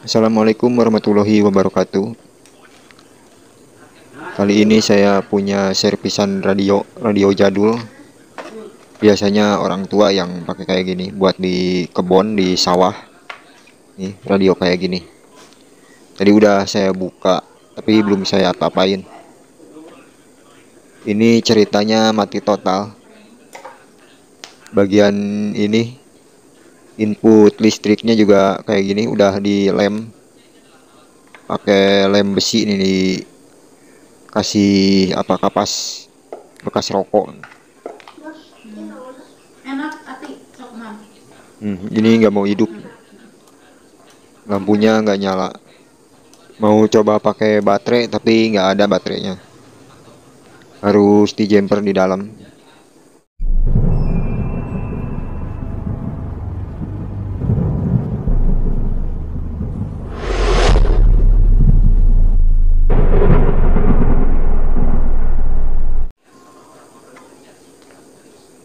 Assalamualaikum warahmatullahi wabarakatuh. Kali ini saya punya servisan radio jadul. Biasanya orang tua yang pakai kayak gini buat di kebun, di sawah. Nih, radio kayak gini. Tadi udah saya buka, tapi belum saya apa-apain. Ini ceritanya mati total. Bagian ini input listriknya juga kayak gini, udah dilem pakai lem besi ini, dikasih apa, kapas bekas rokok. Enak ati sok mam. Ini nggak mau hidup, lampunya nggak nyala. Mau coba pakai baterai tapi nggak ada baterainya, harus di jumper di dalam.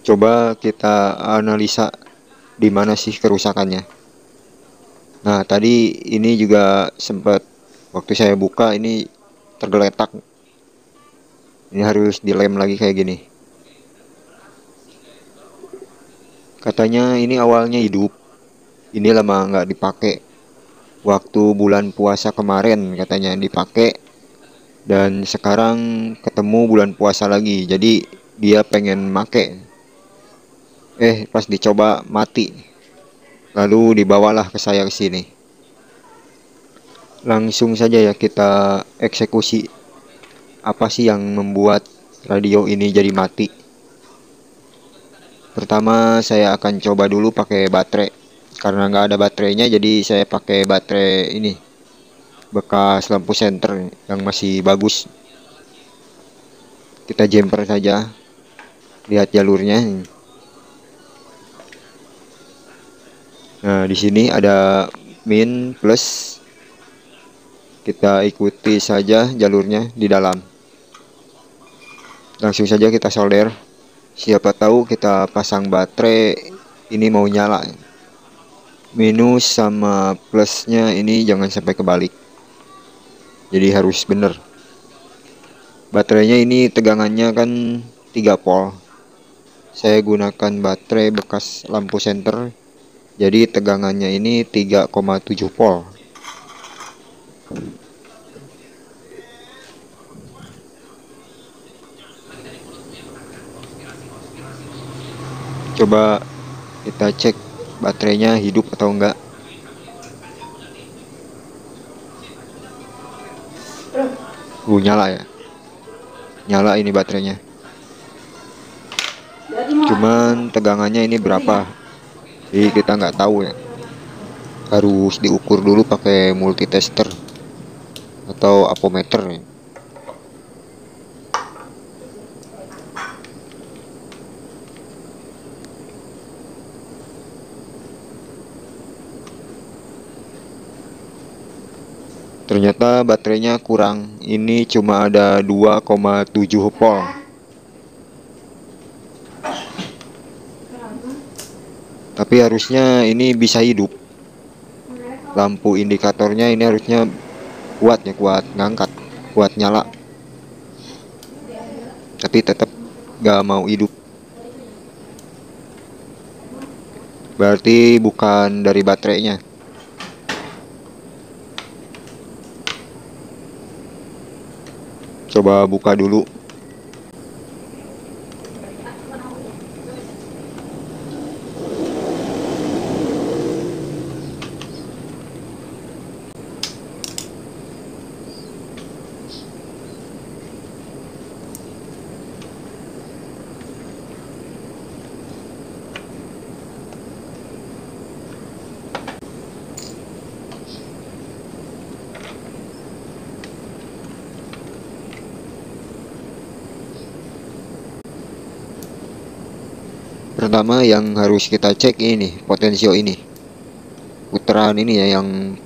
Coba kita analisa di mana sih kerusakannya. Nah, tadi ini juga sempat waktu saya buka ini tergeletak. Ini harus dilem lagi kayak gini. Katanya ini awalnya hidup, ini lama nggak dipakai. Waktu bulan puasa kemarin katanya dipakai, dan sekarang ketemu bulan puasa lagi. Jadi dia pengen make. Pas dicoba mati. Lalu dibawalah ke saya ke sini. Langsung saja ya kita eksekusi. Apa sih yang membuat radio ini jadi mati? Pertama saya akan coba dulu pakai baterai. Karena nggak ada baterainya, jadi saya pakai baterai ini, bekas lampu senter yang masih bagus. Kita jumper saja, lihat jalurnya. Nah, di sini ada min plus. Kita ikuti saja jalurnya di dalam. Langsung saja kita solder. Siapa tahu kita pasang baterai ini mau nyala. Minus sama plusnya ini jangan sampai kebalik. Jadi harus bener. Baterainya ini tegangannya kan 3 volt. Saya gunakan baterai bekas lampu senter. Jadi tegangannya ini 3,7 volt. Coba kita cek baterainya hidup atau enggak. Nyala ya. Nyala ini baterainya. Cuman tegangannya ini berapa? Jadi kita nggak tahu ya. Harus diukur dulu pakai multitester atau apometer ya. Ternyata baterainya kurang. Ini cuma ada 2,7 volt. Tapi harusnya ini bisa hidup. Lampu indikatornya ini harusnya kuat ya, kuat ngangkat, kuat nyala. Tapi tetap gak mau hidup. Berarti bukan dari baterainya. Coba buka dulu. Pertama yang harus kita cek ini potensio ini, putaran ini ya, yang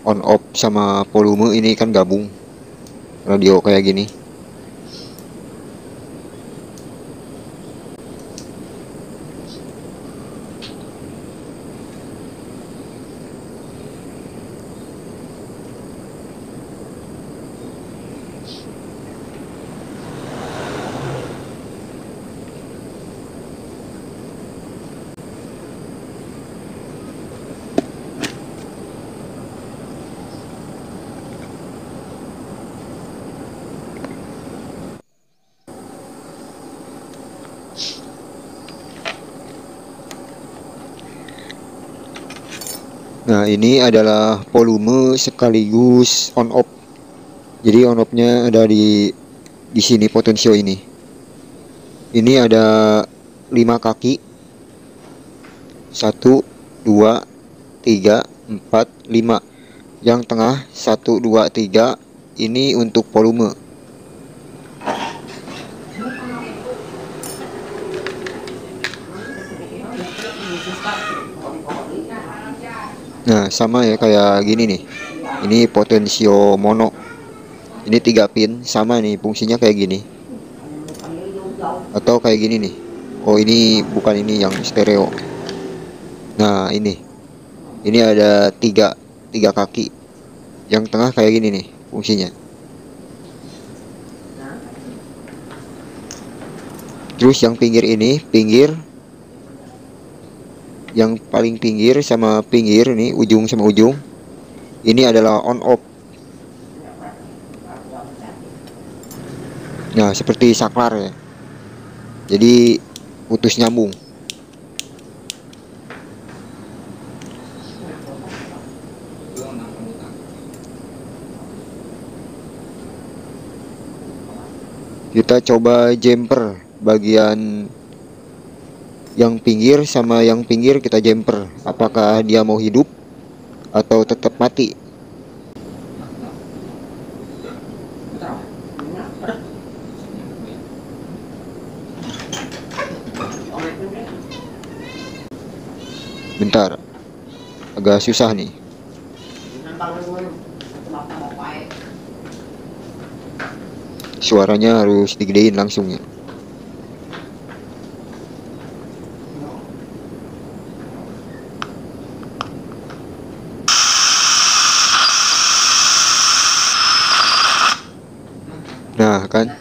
on off sama volume ini kan gabung radio kayak gini. Nah, ini adalah volume sekaligus on off. Jadi on off-nya ada di sini potensio ini. Ini ada 5 kaki. 1 2 3 4 5. Yang tengah 1 2 3 ini untuk volume. Nah, sama ya kayak gini nih. Ini potensio mono. Ini 3 pin, sama nih fungsinya kayak gini. Atau kayak gini nih. Oh, ini bukan, ini yang stereo. Nah, ini ada tiga kaki. Yang tengah kayak gini nih fungsinya. Terus yang pinggir ini, yang paling pinggir sama pinggir ini, ujung sama ujung, ini adalah on off. Nah, seperti saklar ya. Jadi putus nyambung. Kita coba jumper bagian yang pinggir sama yang pinggir, kita jumper. Apakah dia mau hidup atau tetap mati? Bentar, agak susah nih. Suaranya harus digedein langsung ya. Nah kan,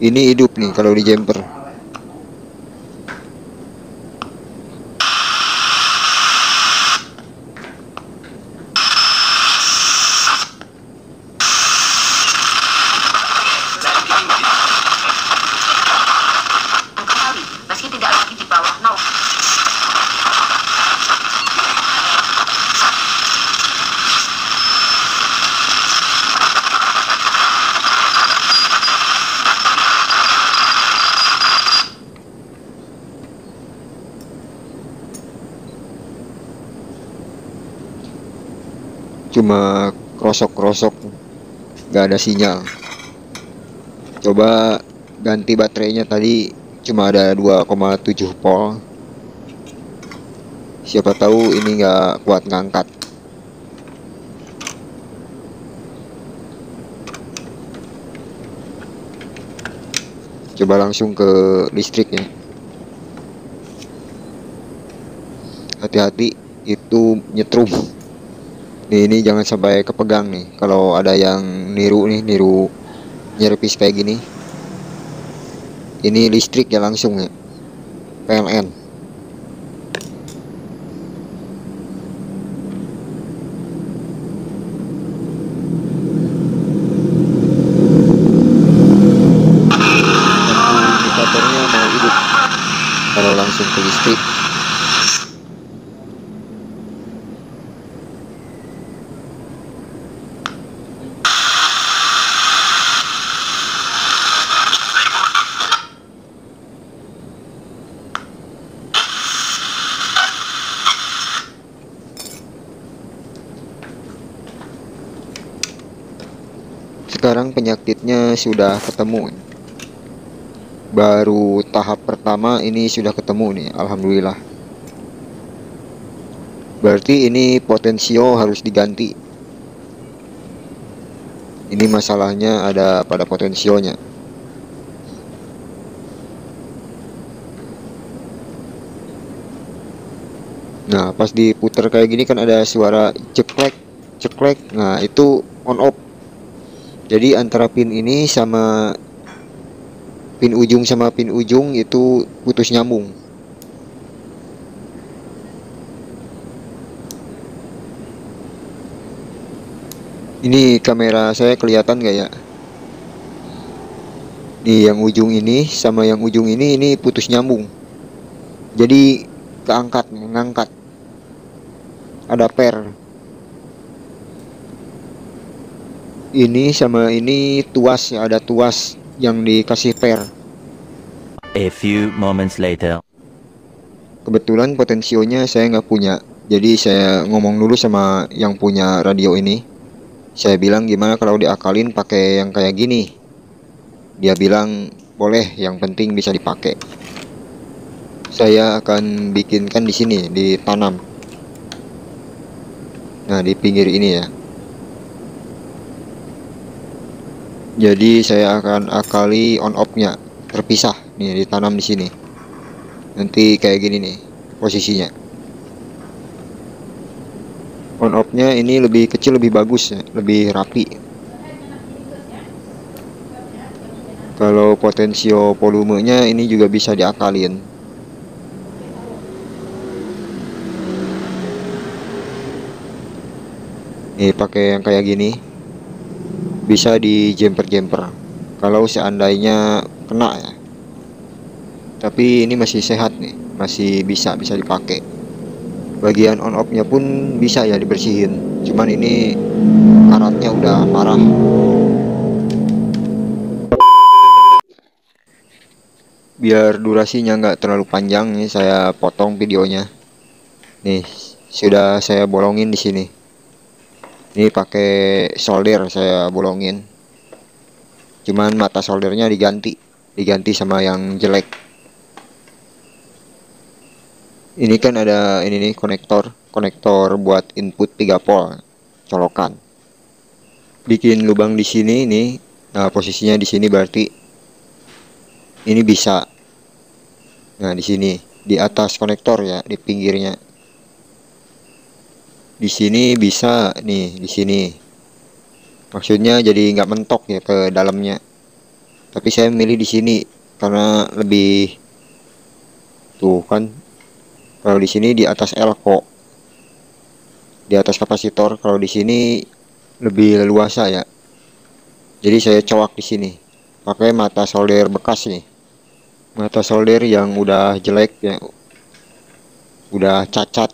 ini hidup nih kalau di jumper. Meski tidak lagi di bawah nol. Cuma krosok-krosok, gak ada sinyal. Coba ganti baterainya, tadi cuma ada 2,7 volt. Siapa tahu ini nggak kuat ngangkat. Coba langsung ke listriknya. Hati-hati, itu nyetrum. Ini jangan sampai kepegang nih. Kalau ada yang niru nyerpis kayak gini, ini listrik ya langsung ya, PLN. Indikatornya mau hidup kalau langsung ke listrik. Sekarang penyakitnya sudah ketemu. Baru tahap pertama ini sudah ketemu nih, alhamdulillah. Berarti ini potensio harus diganti. Ini masalahnya ada pada potensionya. Nah, pas diputer kayak gini kan ada suara ceklek, ceklek. Nah, itu on off. Jadi antara pin ini sama pin ujung itu putus nyambung. Ini kamera saya kelihatan gak ya? Nih yang ujung ini sama yang ujung ini putus nyambung. Jadi ngangkat. ada per. Ini sama ini tuas ya, ada tuas yang dikasih per. A few moments later. Kebetulan potensionya saya nggak punya, jadi saya ngomong dulu sama yang punya radio ini. Saya bilang gimana kalau diakalin pakai yang kayak gini. Dia bilang boleh, yang penting bisa dipakai. Saya akan bikinkan di sini, ditanam. Nah, di pinggir ini ya. Jadi saya akan akali on off-nya terpisah nih, ditanam di sini. Nanti kayak gini nih posisinya. On off-nya ini lebih kecil, lebih bagus ya, lebih rapi. Kalau potensio volumenya ini juga bisa diakalin. Nih pakai yang kayak gini. Bisa di jumper kalau seandainya kena ya. Tapi ini masih sehat nih, masih bisa dipakai. Bagian on off nya pun bisa ya dibersihin, cuman ini karatnya udah parah. Biar durasinya nggak terlalu panjang nih, saya potong videonya. Nih sudah saya bolongin di sini. Ini pakai solder saya bolongin. Cuman mata soldernya diganti sama yang jelek. Ini kan ada ini nih konektor buat input 3 volt colokan. Bikin lubang di sini nih. Nah, posisinya di sini berarti ini bisa. Nah, di sini di atas konektor ya, di pinggirnya. Di sini bisa nih, di sini. Maksudnya jadi nggak mentok ya ke dalamnya. Tapi saya milih di sini karena lebih tuh kan. Kalau di sini di atas elko, di atas kapasitor. Kalau di sini lebih leluasa ya. Jadi saya coak di sini pakai mata solder bekas nih. Mata solder yang udah jelek ya, udah cacat,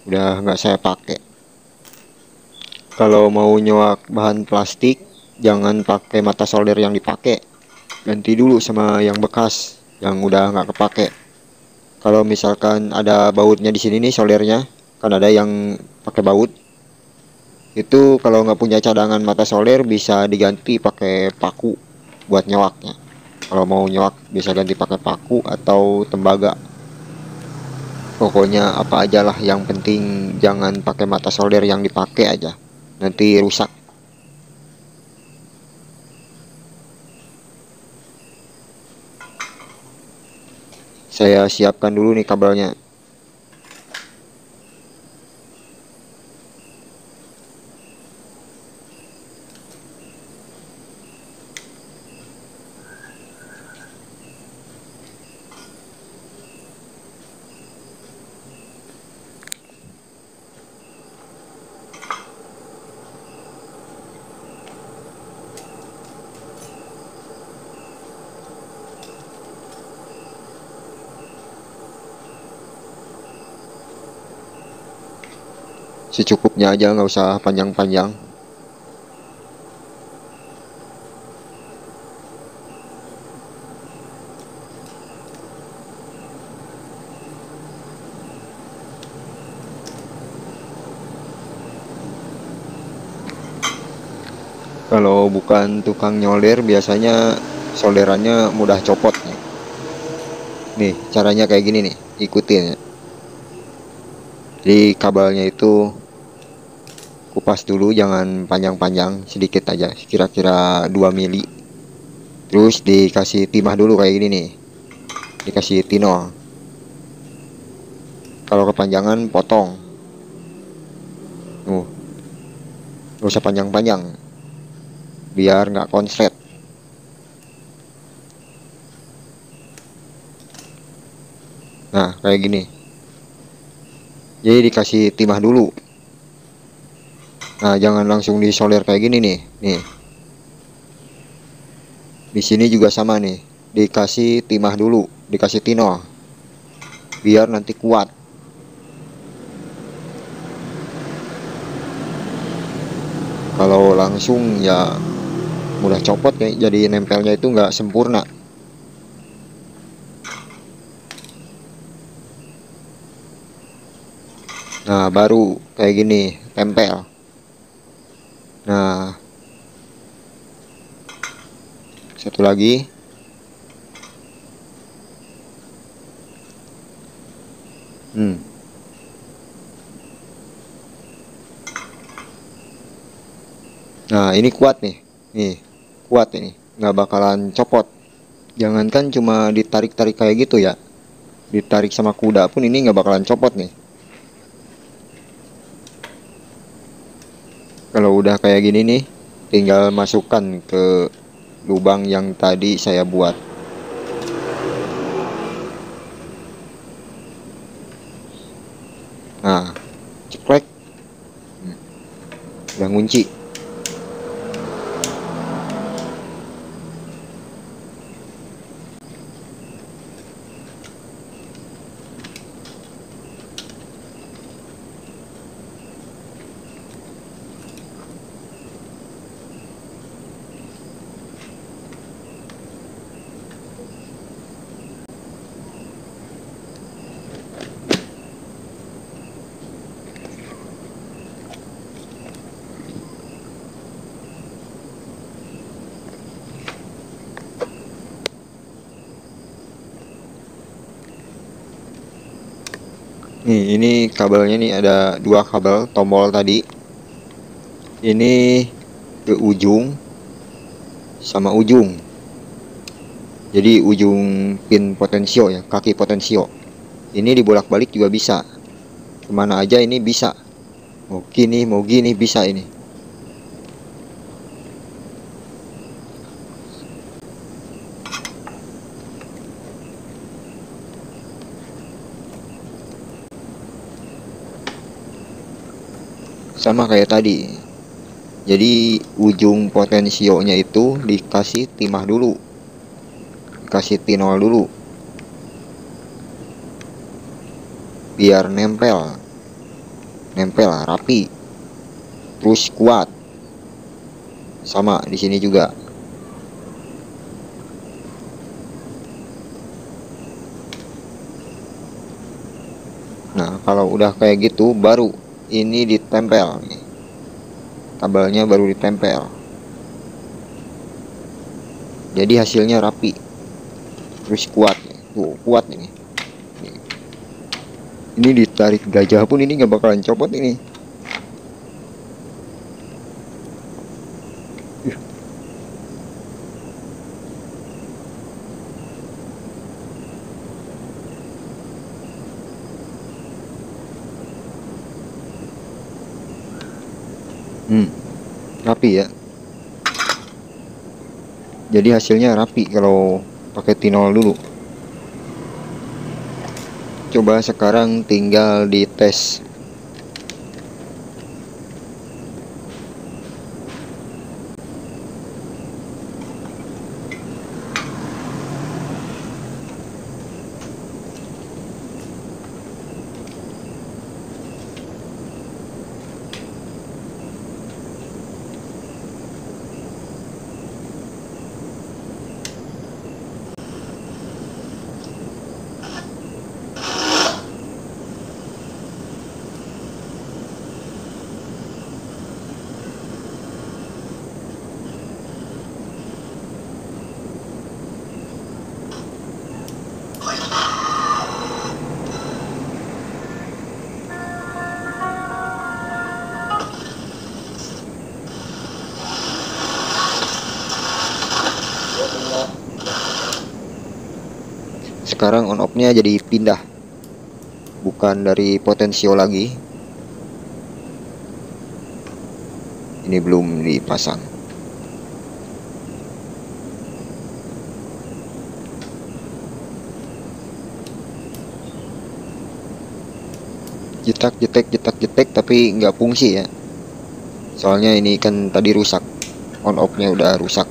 udah nggak saya pakai. Kalau mau nyoak bahan plastik, jangan pakai mata solder yang dipakai. Ganti dulu sama yang bekas yang udah nggak kepake. Kalau misalkan ada bautnya di sini nih soldernya, kan ada yang pakai baut. Itu kalau nggak punya cadangan mata solder bisa diganti pakai paku buat nyewaknya. Kalau mau nyewak bisa ganti pakai paku atau tembaga. Pokoknya apa aja lah, yang penting jangan pakai mata solder yang dipakai aja. Nanti rusak. Saya siapkan dulu nih kabelnya. Secukupnya aja, nggak usah panjang-panjang. Kalau bukan tukang nyolder biasanya solderannya mudah copot nih. Nih caranya kayak gini nih, ikutin ya. Jadi kabelnya itu kupas dulu, jangan panjang-panjang, sedikit aja, kira-kira 2 mili. Terus dikasih timah dulu kayak gini nih, dikasih tino. Kalau kepanjangan potong. Gak usah panjang-panjang, biar nggak konslet. Nah kayak gini. Jadi dikasih timah dulu. Nah jangan langsung disolder kayak gini nih. Nih. Di sini juga sama nih. Dikasih timah dulu, dikasih tino. Biar nanti kuat. Kalau langsung ya mudah copot kayak, jadi nempelnya itu nggak sempurna. Nah, baru kayak gini tempel. Nah, satu lagi. Nah, ini kuat nih. Nih, kuat ini. Nggak bakalan copot. Jangankan cuma ditarik-tarik kayak gitu ya. Ditarik sama kuda pun ini nggak bakalan copot nih. Kalau udah kayak gini nih, tinggal masukkan ke lubang yang tadi saya buat. Nah, ceklek. Udah ngunci. Nih, ini kabelnya nih, ada dua kabel tombol tadi. Ini ke ujung sama ujung. Jadi ujung pin potensio ya, kaki potensio. Ini dibolak-balik juga bisa. Kemana aja ini bisa. Mau gini bisa ini. Sama kayak tadi. Jadi ujung potensionya itu dikasih timah dulu. Dikasih T0 dulu. Biar nempel. Nempel rapi. Terus kuat. Sama di sini juga. Nah, kalau udah kayak gitu baru ini ditempel nih. Kabelnya baru ditempel. Jadi hasilnya rapi. Terus kuat. Tuh, kuat ini. Ini ditarik gajah pun ini nggak bakalan copot ini. Rapi ya. Jadi hasilnya rapi kalau pakai T0 dulu. Coba sekarang tinggal dites. Sekarang on off-nya jadi pindah. Bukan dari potensio lagi. Ini belum dipasang. Jetak-jetek tapi nggak fungsi ya. Soalnya ini kan tadi rusak. On off-nya udah rusak.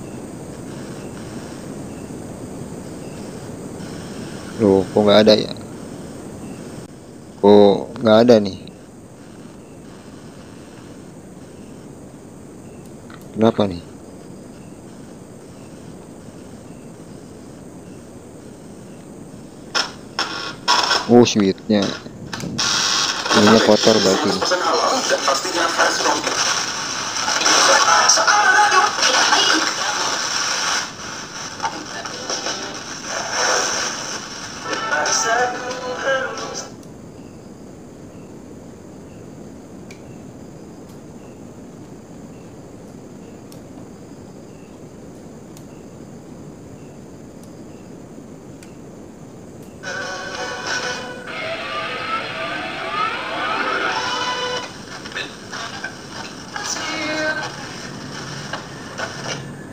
Loh, kok nggak ada ya? Kok nggak ada nih? Kenapa nih? Oh, switchnya ininya kotor berarti nih. Dan pastinya fresh from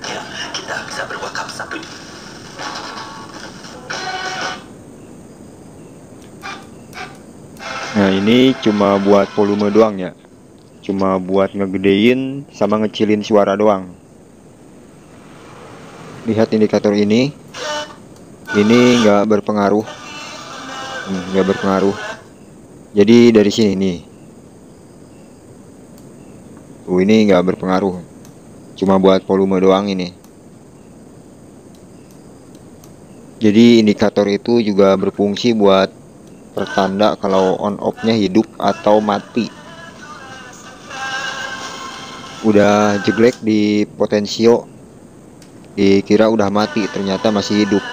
ya, kita bisa berwakaf satu. Nah, ini cuma buat volume doang ya. Cuma buat ngegedein sama ngecilin suara doang. Lihat indikator ini nggak berpengaruh. Nggak berpengaruh. Jadi dari sini nih. Ini nggak berpengaruh. Cuma buat volume doang ini. Jadi indikator itu juga berfungsi buat pertanda kalau on off-nya hidup atau mati. Udah jelek di potensio, dikira udah mati, ternyata masih hidup.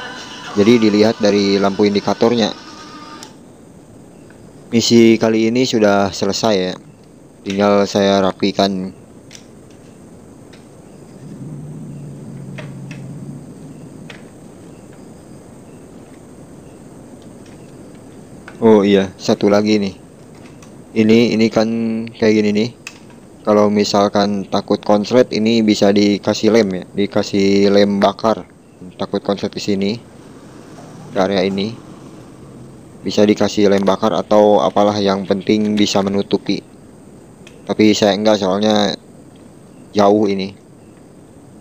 Jadi dilihat dari lampu indikatornya. Misi kali ini sudah selesai ya. Tinggal saya rapikan. Oh iya, satu lagi nih. Ini kan kayak gini nih. Kalau misalkan takut konslet, ini bisa dikasih lem ya, dikasih lem bakar. Takut konslet di sini, di area ini bisa dikasih lem bakar atau apalah, yang penting bisa menutupi. Tapi saya enggak, soalnya jauh ini,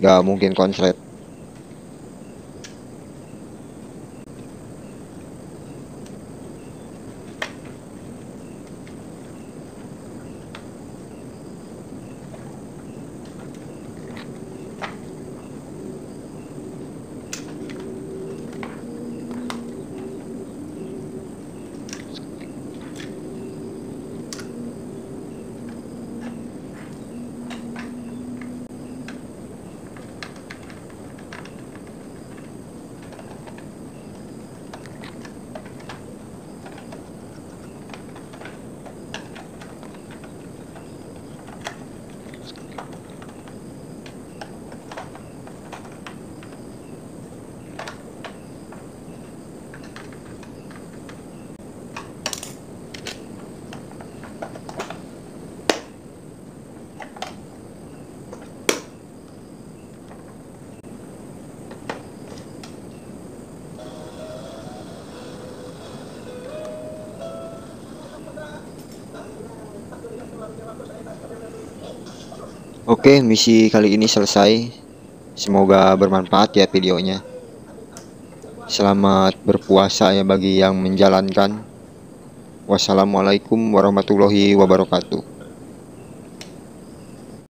nggak mungkin konslet. Oke, misi kali ini selesai. Semoga bermanfaat ya videonya. Selamat berpuasa ya bagi yang menjalankan. Wassalamualaikum warahmatullahi wabarakatuh.